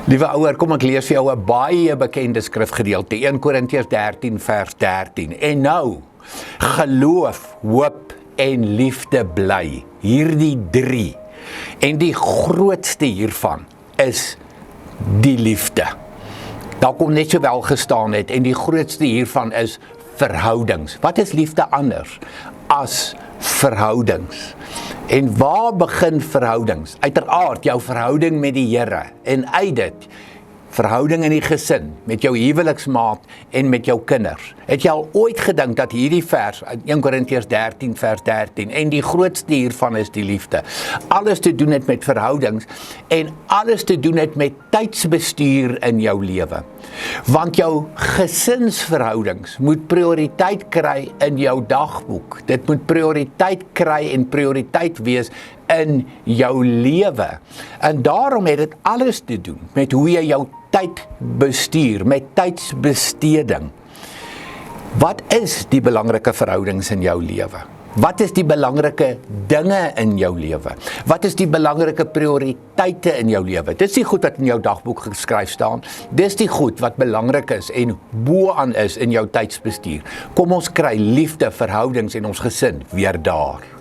Liewe ouer, kom ek lees vir jou 'n baie bekende skrifgedeelte, 1 Korintiërs 13 vers 13. En nou, geloof, hoop en liefde bly, hierdie drie. En die grootste hiervan is die liefde. Daar kom net so wel gestaan het, en die grootste hiervan is verhoudings. Wat is liefde anders as verhoudings? En waar begin verhoudings? Uiteraard jou verhouding met die Here, en uit dit verhouding in die gesin, met jou huweliksmaat en met jou kinders. Het jy al ooit gedink dat hierdie vers, 1 Korintiërs 13 vers 13, en die grootste hiervan is die liefde, alles te doen het met verhoudings, en alles te doen het met tydsbestuur in jou lewe. Want jou gesinsverhoudings moet prioriteit kry in jou dagboek. Dit moet prioriteit kry en prioriteit wees in jou lewe. En daarom het dit alles te doen met hoe jy jou tyd bestuur, met tydsbesteding. Wat is die belangrike verhoudings in jou lewe? Wat is die belangrike dinge in jou lewe? Wat is die belangrike prioriteite in jou lewe? Dis die goed wat in jou dagboek geskryf staan. Dis die goed wat belangrik is en bo-aan is in jou tydsbestuur. Kom ons kry liefde, verhoudings en ons gesin weer daar.